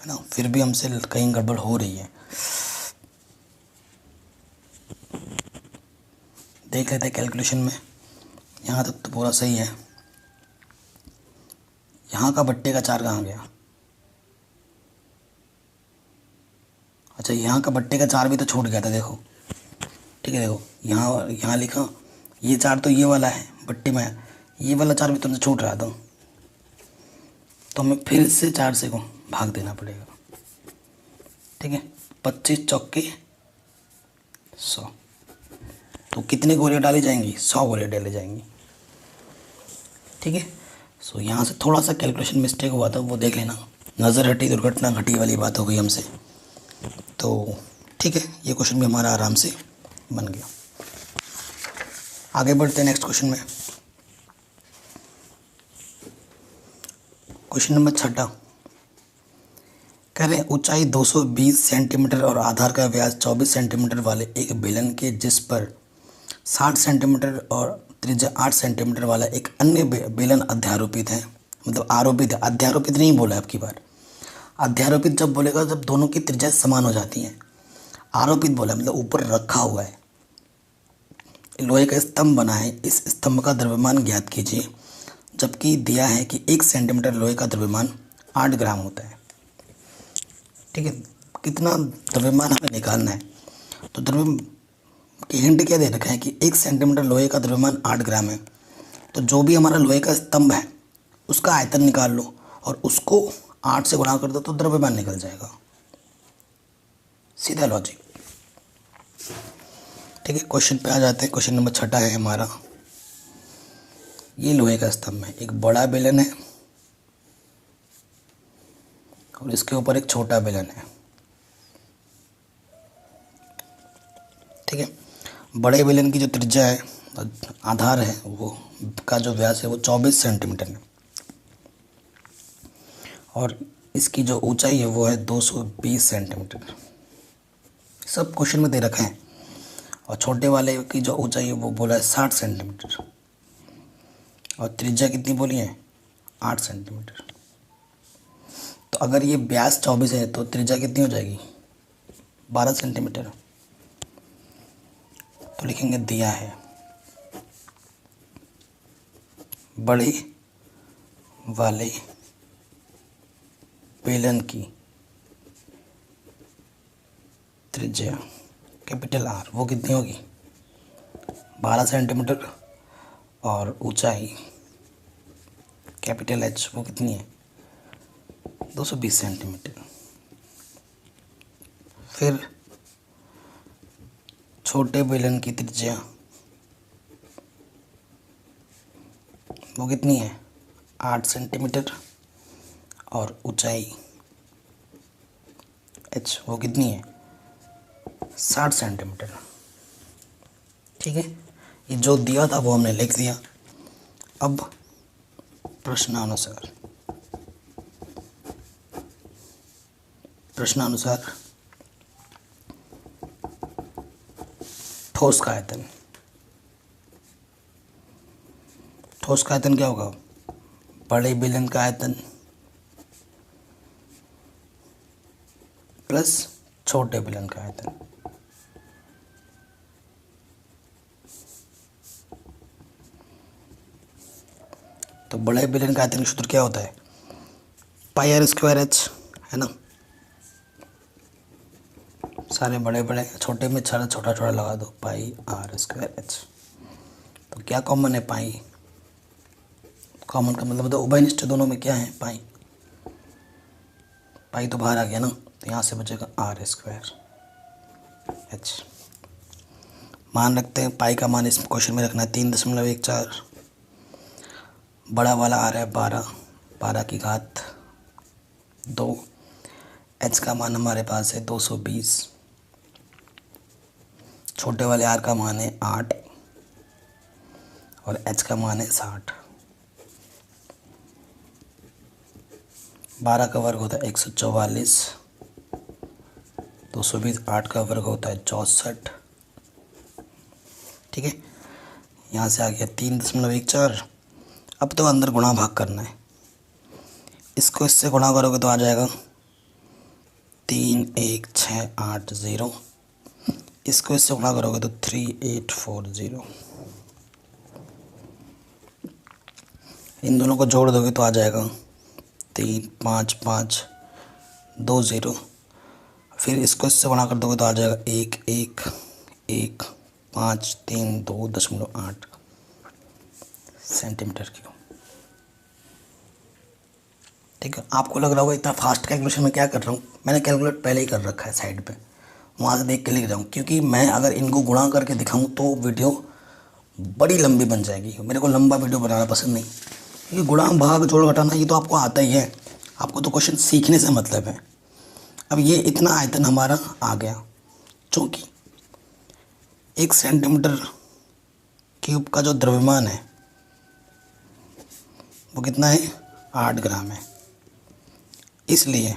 Speaker 1: ना, फिर भी हमसे कहीं गड़बड़ हो रही है। देख लेते हैं कैलकुलेशन में, यहाँ तक तो पूरा सही है। यहाँ का बट्टे का 4 कहाँ गया? अच्छा, यहाँ का बट्टे का 4 भी तो छूट गया था, देखो, ठीक है, देखो यहाँ लिखा, ये 4 तो ये वाला है बट्टे में, ये वाला 4 भी तुमसे छूट रहा था, तो हमें फिर से 4 से को भाग देना पड़ेगा, ठीक है। 25 चौके 100, तो कितने गोलियाँ डाली जाएंगी? 100 गोलियाँ डाली जाएंगी, ठीक है। सो यहाँ से थोड़ा सा कैलकुलेशन मिस्टेक हुआ था, वो देख लेना, नज़र हटी दुर्घटना घटी वाली बात हो गई हमसे, तो ठीक है, ये क्वेश्चन भी हमारा आराम से बन गया। आगे बढ़ते हैं नेक्स्ट क्वेश्चन में। क्वेश्चन नंबर 6 कह रहे हैं, ऊंचाई 220 सेंटीमीटर और आधार का व्यास 24 सेंटीमीटर वाले एक बेलन के जिस पर 60 सेंटीमीटर और त्रिज्या 8 सेंटीमीटर वाला एक अन्य बेलन अध्यारोपित है, मतलब आरोपित है, अध्यारोपित नहीं बोला है आपकी बार। अध्यारोपित जब बोलेगा जब दोनों की त्रिज्या समान हो जाती हैं, आरोपित बोला मतलब ऊपर रखा हुआ है। लोहे का स्तंभ बना है, इस स्तंभ का द्रव्यमान ज्ञात कीजिए, जबकि दिया है कि 1 सेंटीमीटर लोहे का द्रव्यमान 8 ग्राम होता है, ठीक है। कितना द्रव्यमान हमें निकालना है, तो द्रव्य की हिंट क्या दे रखा है कि 1 सेंटीमीटर लोहे का द्रव्यमान 8 ग्राम है, तो जो भी हमारा लोहे का स्तंभ है उसका आयतन निकाल लो और उसको 8 से गुणा कर दो तो द्रव्यमान निकल जाएगा, सीधा लॉजिक, ठीक है। क्वेश्चन पे आ जाते हैं। क्वेश्चन नंबर 6 है हमारा, ये लोहे का स्तंभ है, एक बड़ा बेलन है और इसके ऊपर एक छोटा बेलन है, ठीक है। बड़े बेलन की जो त्रिज्या है, आधार है, वो का जो व्यास है वो 24 सेंटीमीटर है और इसकी जो ऊंचाई है वो है 220 सेंटीमीटर। सब क्वेश्चन में दे रखा है। और छोटे वाले की जो ऊंचाई है वो बोला है 60 सेंटीमीटर और त्रिज्या कितनी बोली है? 8 सेंटीमीटर। तो अगर ये व्यास 24 है तो त्रिज्या कितनी हो जाएगी? 12 सेंटीमीटर। तो लिखेंगे दिया है बड़े वाले बेलन की त्रिज्या कैपिटल आर वो कितनी होगी? 12 सेंटीमीटर और ऊंचाई कैपिटल एच वो कितनी है? 220 सेंटीमीटर। फिर छोटे बेलन की त्रिज्या वो कितनी है? 8 सेंटीमीटर और ऊंचाई एच वो कितनी है? 60 सेंटीमीटर। ठीक है, ये जो दिया था वो हमने लिख दिया। अब प्रश्नानुसार ठोस का आयतन। ठोस का आयतन क्या होगा? बड़े बेलन का आयतन प्लस छोटे बेलन का आयतन। तो बड़े बेलन का आयतन का सूत्र क्या होता है? पाई आर स्क्वायर एच, है ना। सारे बड़े बड़े, छोटे में सारा छोटा छोटा लगा दो, पाई आर स्क्वायर एच। तो क्या कॉमन है? पाई। कॉमन का मतलब तो उभयनिष्ठ दोनों में क्या है? पाई। पाई तो बाहर आ गया ना, तो यहाँ से बचेगा आर स्क्वायर एच। मान रखते हैं पाई का मान इस क्वेश्चन में रखना है 3.14। बड़ा वाला आ रहा है 12 की घात 2। एच का मान हमारे पास है 220, छोटे वाले आर का मान है 8 और एच का मान है 60। 12 का वर्ग होता है 144, 220 8 का वर्ग होता है 64। ठीक है, यहाँ से आ गया 3.14। अब तो अंदर गुणा भाग करना है। इसको इससे गुणा करोगे तो आ जाएगा 31680। इसको इससे गुणा करोगे तो 3840। इन दोनों को जोड़ दोगे तो आ जाएगा 35520। फिर इसको इससे गुणा कर दोगे तो आ जाएगा 111532.8 सेंटीमीटर क्यूब। ठीक है, आपको लग रहा होगा इतना फास्ट कैलकुलेशन में क्या कर रहा हूँ, मैंने कैलकुलेट पहले ही कर रखा है साइड पे, वहाँ से देख के लिख रहा हूँ, क्योंकि मैं अगर इनको गुणा करके दिखाऊँ तो वीडियो बड़ी लंबी बन जाएगी। मेरे को लंबा वीडियो बनाना पसंद नहीं, क्योंकि गुणा भाग जोड़ घटाना ये तो आपको आता ही है, आपको तो क्वेश्चन सीखने से मतलब है। अब ये इतना आयतन हमारा आ गया, चूँकि 1 सेंटीमीटर क्यूब का जो द्रव्यमान है वो कितना है, 8 ग्राम है। इसलिए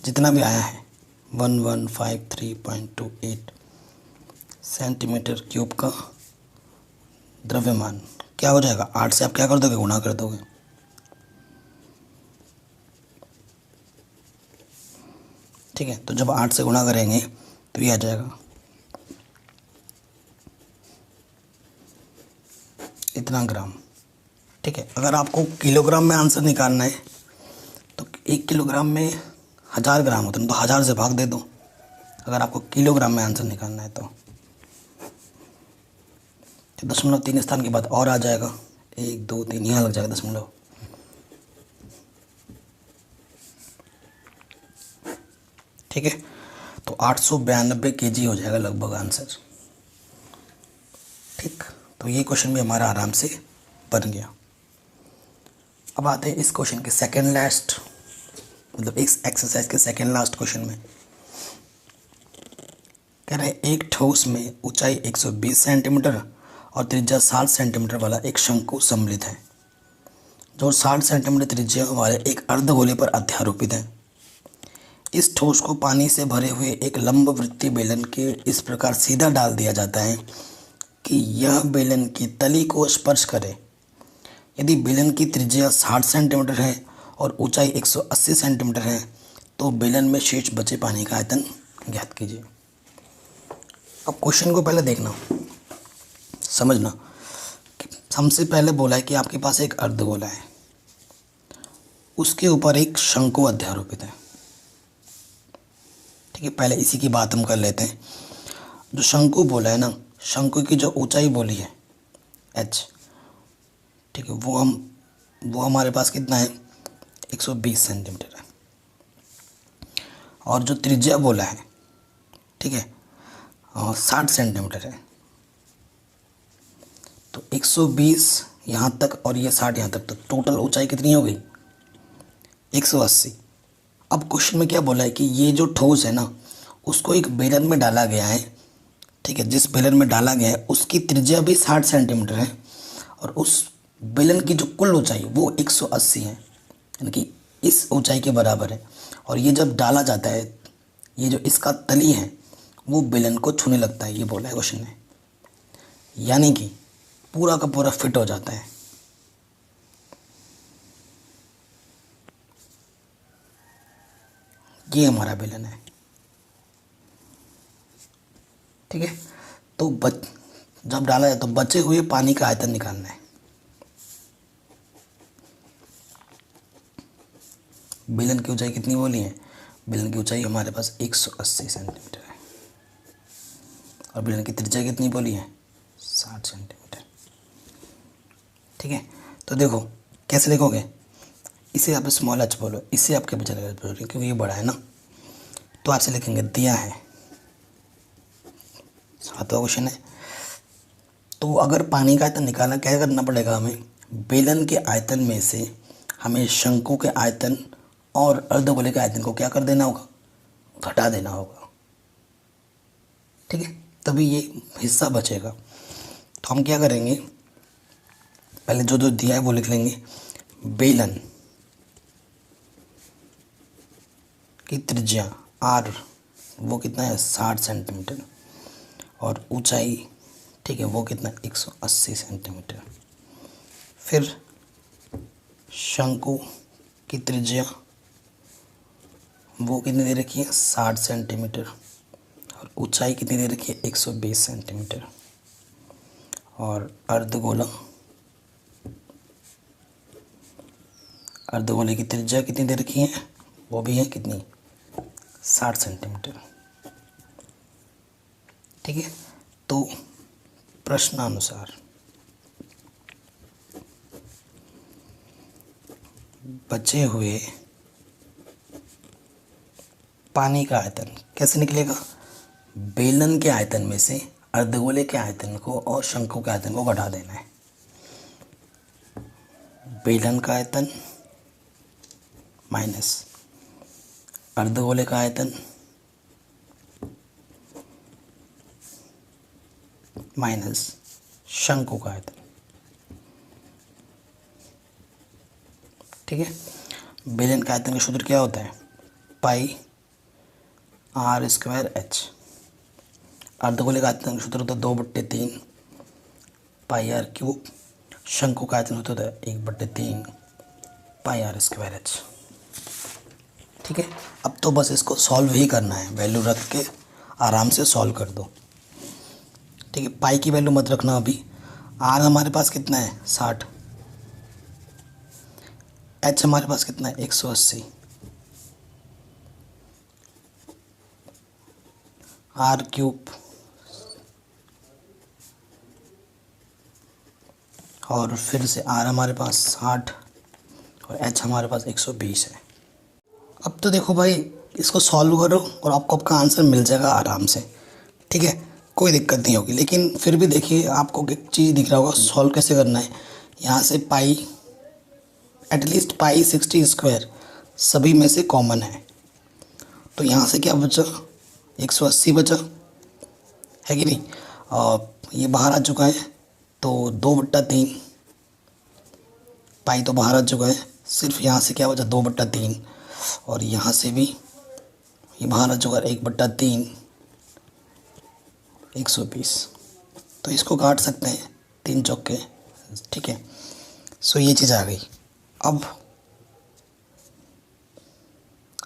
Speaker 1: जितना भी आया है 1153.28 सेंटीमीटर क्यूब का द्रव्यमान क्या हो जाएगा, 8 से आप क्या कर दोगे, गुणा कर दोगे। ठीक है, तो जब 8 से गुणा करेंगे तो ये आ जाएगा इतना ग्राम। ठीक है, अगर आपको किलोग्राम में आंसर निकालना है तो 1 किलोग्राम में 1000 ग्राम होते हैं, तो 1000 से भाग दे दो अगर आपको किलोग्राम में आंसर निकालना है तो 0.3 स्थान के बाद और आ जाएगा 1 2 3, यहाँ लग जाएगा दशमलव। ठीक है, तो 892 kg हो जाएगा लगभग आंसर। ठीक, तो ये क्वेश्चन भी हमारा आराम से बन गया। अब आते हैं इस क्वेश्चन के सेकंड लास्ट, मतलब इस एक्सरसाइज के सेकंड लास्ट क्वेश्चन में। कह रहे हैं एक ठोस में ऊंचाई 120 सेंटीमीटर और त्रिज्या 60 सेंटीमीटर वाला एक शंकु सम्मिलित है, जो 60 सेंटीमीटर त्रिज्या वाले एक अर्धगोले पर अध्यारोपित है। इस ठोस को पानी से भरे हुए एक लंबवृत्तीय बेलन के इस प्रकार सीधा डाल दिया जाता है कि यह बेलन की तली को स्पर्श करे। यदि बेलन की त्रिज्या 60 सेंटीमीटर है और ऊंचाई 180 सेंटीमीटर है तो बेलन में शेष बचे पानी का आयतन ज्ञात कीजिए। अब क्वेश्चन को पहले देखना, समझना। हमसे पहले बोला है कि आपके पास एक अर्धगोला है, उसके ऊपर एक शंकु अध्यारोपित है। ठीक है, पहले इसी की बात हम कर लेते हैं। जो शंकु बोला है ना, शंकु की जो ऊंचाई बोली है h, ठीक है, वो हमारे पास कितना है, 120 सेंटीमीटर है। और जो त्रिज्या बोला है, ठीक है, 60 सेंटीमीटर है। तो 120 यहाँ तक और ये 60 यहाँ तक, तो टोटल ऊंचाई कितनी हो गई, 180। अब क्वेश्चन में क्या बोला है कि ये जो ठोस है ना, उसको एक बेलन में डाला गया है। ठीक है, जिस बेलन में डाला गया है उसकी त्रिज्या भी 60 सेंटीमीटर है और उस बेलन की जो कुल ऊंचाई वो 180 है, यानी कि इस ऊंचाई के बराबर है। और ये जब डाला जाता है, ये जो इसका तली है वो बेलन को छूने लगता है, ये बोला है क्वेश्चन ने, यानी कि पूरा का पूरा फिट हो जाता है। ये हमारा बेलन है। ठीक है, तो जब डाला जाए तो बचे हुए पानी का आयतन निकालना है। बेलन की ऊंचाई कितनी बोली है, बेलन की ऊंचाई हमारे पास 180 सेंटीमीटर है और बेलन की त्रिज्या कितनी बोली है, 60 सेंटीमीटर। ठीक है, तो देखो कैसे लिखोगे, इसे आप स्मॉल h बोलो, इसे आप कैपिटल h बोलो, क्योंकि ये बड़ा है ना। तो आपसे लिखेंगे दिया है, 7वां क्वेश्चन है। तो अगर पानी का आयतन निकालना क्या करना पड़ेगा हमें, बेलन के आयतन में से हमें शंकु के आयतन और अर्धगोले के आयतन को क्या कर देना होगा, घटा देना होगा। ठीक है, तभी ये हिस्सा बचेगा। तो हम क्या करेंगे, पहले जो जो दिया है वो लिख लेंगे। बेलन की त्रिज्या आर वो कितना है 60 सेंटीमीटर और ऊंचाई, ठीक है, वो कितना 180 सेंटीमीटर। फिर शंकु की त्रिज्या वो कितनी दे रखी है 60 सेंटीमीटर और ऊंचाई कितनी दे रखी है 120 सेंटीमीटर। और अर्धगोले की त्रिज्या कितनी दे रखी है, वो भी है कितनी 60 सेंटीमीटर। ठीक है, तो प्रश्नानुसार बचे हुए पानी का आयतन कैसे निकलेगा, बेलन के आयतन में से अर्धगोले के आयतन को और शंकु के आयतन को घटा देना है। बेलन का आयतन माइनस अर्धगोले का आयतन माइनस शंकु का आयतन। ठीक है, बेलन का आयतन का सूत्र क्या होता है, पाई आर स्क्वायर एच। अर्धगोले का आयतन का सूत्र होता है 2/3 पाई आर क्यूब। शंकु का आयतन होता है 1/3 पाई आर स्क्वायर एच। ठीक है, अब तो बस इसको सॉल्व ही करना है, वैल्यू रख के आराम से सॉल्व कर दो। ठीक है, पाई की वैल्यू मत रखना अभी। आर हमारे पास कितना है 60, एच हमारे पास कितना है 180, आर क्यूब और फिर से आर हमारे पास 60 और एच हमारे पास 120 है। अब तो देखो भाई, इसको सॉल्व करो और आपको आपका आंसर मिल जाएगा आराम से। ठीक है, कोई दिक्कत नहीं होगी। लेकिन फिर भी देखिए, आपको एक चीज़ दिख रहा होगा सॉल्व कैसे करना है। यहाँ से पाई एटलीस्ट पाई 60 स्क्वायर सभी में से कॉमन है, तो यहाँ से क्या बचा 180 बचा, है कि नहीं। और ये बाहर आ चुका है तो 2/3 पाई तो बाहर आ चुका है, सिर्फ यहाँ से क्या बचा 2/3 और यहाँ से भी ये बाहर आ चुका है 1/3 120। तो इसको काट सकते हैं 3 चौके। ठीक है, सो ये चीज़ आ गई। अब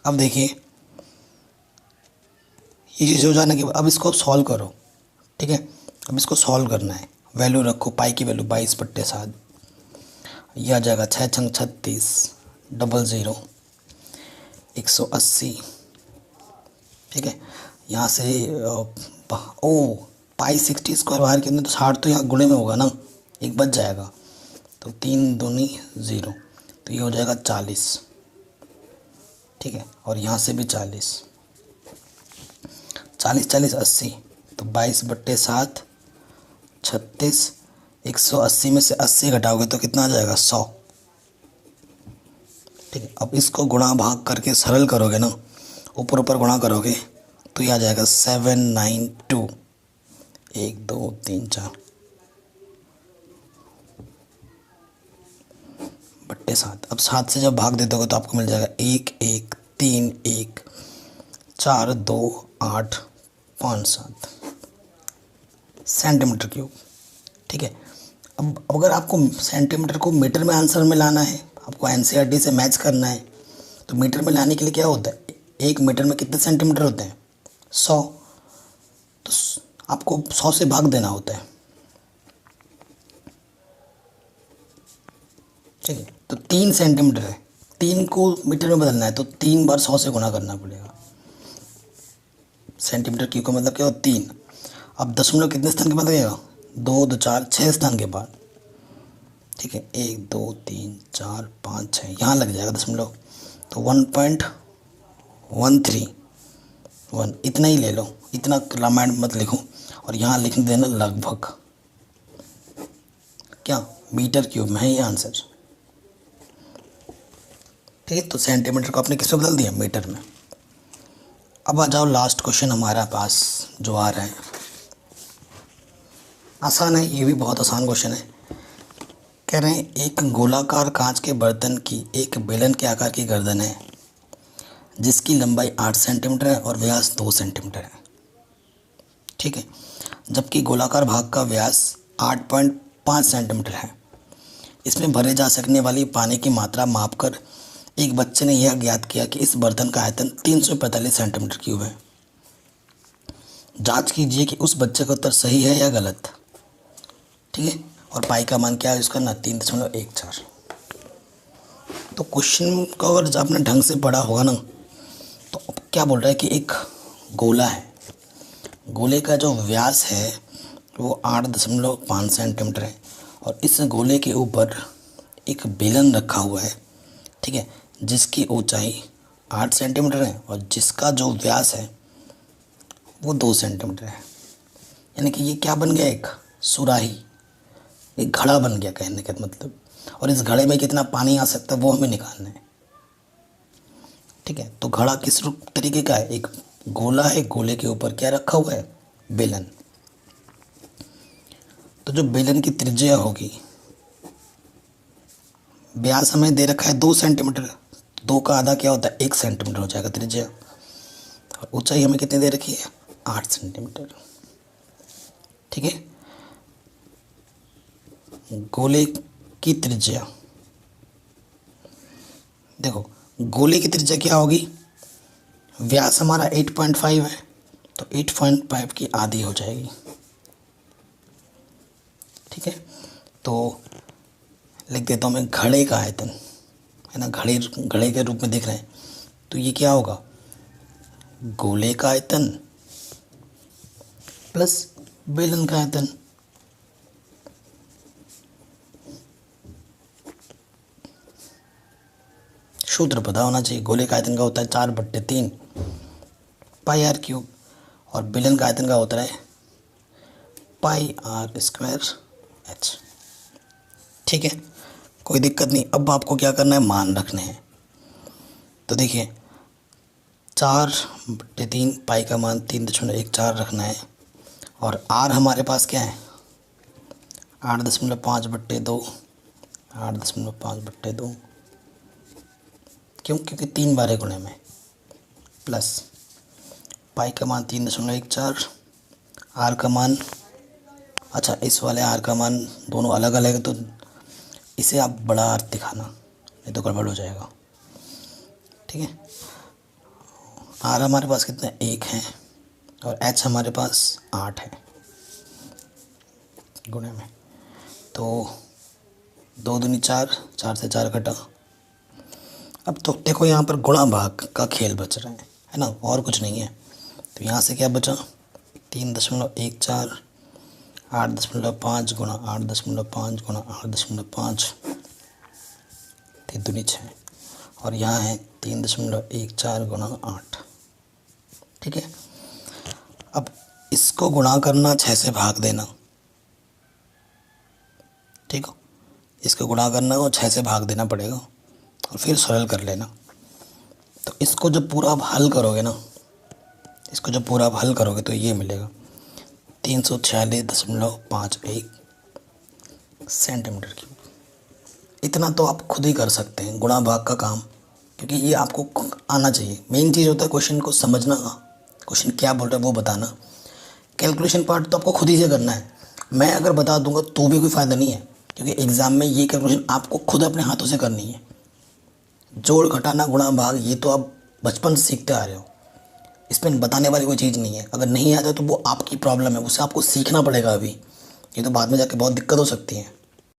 Speaker 1: देखिए, ये चीज़ हो जाने के बाद अब इसको सॉल्व करो। ठीक है, अब इसको सॉल्व करना है, वैल्यू रखो। पाई की वैल्यू 22/7, यह आ जाएगा 6 छंग 36 00 180। ठीक है, यहाँ से पाई 60 स्क्वायर बाहर के अंदर, तो 60 तो यहाँ गुणे में होगा ना, एक बच जाएगा, तो 3 दूनी 0, तो ये हो जाएगा 40। ठीक है, और यहाँ से भी 40 40 40 80, तो 22/7 36। 180 में से 80 घटाओगे तो कितना आ जाएगा 100। ठीक है, अब इसको गुणा भाग करके सरल करोगे ना, ऊपर ऊपर गुणा करोगे तो ये आ जाएगा 792 1 2 3 4 /7। अब 7 से जब भाग दे दोगे तो आपको मिल जाएगा 1 1 3 1 4 2 8 5 7 सेंटीमीटर क्यूब। ठीक है, अब अगर आपको सेंटीमीटर को मीटर में आंसर में लाना है, आपको एनसीईआरटी से मैच करना है, तो मीटर में लाने के लिए क्या होता है, 1 मीटर में कितने सेंटीमीटर होते हैं 100, तो आपको 100 से भाग देना होता है। ठीक है, तो 3 सेंटीमीटर है, 3 को मीटर में बदलना है तो 3 बार 100 से गुना करना पड़ेगा। सेंटीमीटर क्यूब का मतलब क्या हो 3। अब दशमलव कितने स्थान के बाद लगेगा 2 2 4 6 स्थान के बाद। ठीक है, 1 2 3 4 5 6 यहाँ लग जाएगा दशमलव, तो 1.131 इतना ही ले लो, इतना रामायण मत लिखो और यहाँ लिख देना लगभग क्या मीटर क्यूब में है ये आंसर। ठीक है, तो सेंटीमीटर को आपने किस में बदल दिया, मीटर में। अब आ जाओ लास्ट क्वेश्चन हमारा पास जो आ रहा है, आसान है, ये भी बहुत आसान क्वेश्चन है। कह रहे हैं एक गोलाकार कांच के बर्तन की एक बेलन के आकार की गर्दन है जिसकी लंबाई 8 सेंटीमीटर है और व्यास 2 सेंटीमीटर है। ठीक है, जबकि गोलाकार भाग का व्यास 8.5 सेंटीमीटर है। इसमें भरे जा सकने वाली पानी की मात्रा मापकर एक बच्चे ने यह ज्ञात किया कि इस बर्तन का आयतन 345 सेंटीमीटर क्यूब है। जांच कीजिए कि उस बच्चे का उत्तर सही है या गलत। ठीक है, और पाई का मान क्या है इसका ना, 3.14। तो क्वेश्चन को अगर आपने ढंग से पढ़ा होगा ना, तो क्या बोल रहा है कि एक गोला है, गोले का जो व्यास है वो 8.5 सेंटीमीटर है और इस गोले के ऊपर एक बेलन रखा हुआ है। ठीक है, जिसकी ऊंचाई 8 सेंटीमीटर है और जिसका जो व्यास है वो 2 सेंटीमीटर है। यानी कि ये क्या बन गया, एक सुराही, एक घड़ा बन गया कहने का मतलब। और इस घड़े में कितना पानी आ सकता है वो हमें निकालना है। ठीक है, तो घड़ा किस रूप तरीके का है, एक गोला है, गोले के ऊपर क्या रखा हुआ है, बेलन। तो जो बेलन की त्रिज्या होगी, व्यास हमें दे रखा है 2 सेंटीमीटर, 2 का आधा क्या होता है, 1 सेंटीमीटर हो जाएगा त्रिज्या। और ऊंचाई हमें कितनी दे रखी है, 8 सेंटीमीटर। ठीक है, गोले की त्रिज्या, देखो गोले की त्रिज्या क्या होगी, व्यास हमारा 8.5 है तो 8.5 की आधी हो जाएगी। ठीक है, तो लिख देता हूँ मैं घड़े का आयतन, है ना, घड़े के रूप में देख रहे हैं तो ये क्या होगा, गोले का आयतन प्लस बेलन का आयतन। सूत्र पता होना चाहिए, गोले का आयतन का होता है 4/3 पाई आर क्यूब और बेलन का आयतन का होता है पाई आर स्क्वायर एच। ठीक है, कोई दिक्कत नहीं। अब आपको क्या करना है, मान रखने हैं। तो देखिए 4/3 पाई का मान 3.14 रखना है और आर हमारे पास क्या है, 8.5/2, 8.5/2। क्यों, क्योंकि 3 बार है गुणे में, प्लस पाई का मान 3.14, आर का मान, अच्छा इस वाले आर का मान दोनों अलग अलग है तो इसे आप बड़ा आर दिखाना, नहीं तो गड़बड़ हो जाएगा। ठीक है, आर हमारे पास कितना, 1 है और एच हमारे पास 8 है गुणे में। तो 2 दूनी 4, 4 से 4 कटा। अब तो देखो यहाँ पर गुणा भाग का खेल बच रहा है ना, और कुछ नहीं है। तो यहाँ से क्या बचा, 3.14, 8.5 गुणा 8.5 गुणा 8.5, 3 दूनी 6 और यहाँ है 3.14 गुणा 8। ठीक है, अब इसको गुणा करना 6 से भाग देना। ठीक है, इसको गुणा करना और 6 से भाग देना पड़ेगा और फिर सरल कर लेना। तो इसको जब पूरा आप हल करोगे ना, इसको जब पूरा आप हल करोगे तो ये मिलेगा 346.51 सेंटीमीटर क्यूब। इतना तो आप खुद ही कर सकते हैं गुणा भाग का काम, क्योंकि ये आपको आना चाहिए। मेन चीज़ होता है क्वेश्चन को समझना, क्वेश्चन क्या बोल रहा है वो बताना। कैलकुलेशन पार्ट तो आपको खुद ही से करना है। मैं अगर बता दूंगा तो भी कोई फ़ायदा नहीं है, क्योंकि एग्ज़ाम में ये कैलकुलेशन आपको खुद अपने हाथों से करनी है। जोड़ घटाना गुणा भाग ये तो आप बचपन से सीखते आ रहे हो, इसमें बताने वाली कोई चीज़ नहीं है। अगर नहीं आता तो वो आपकी प्रॉब्लम है, उससे आपको सीखना पड़ेगा अभी, ये तो बाद में जाके बहुत दिक्कत हो सकती है।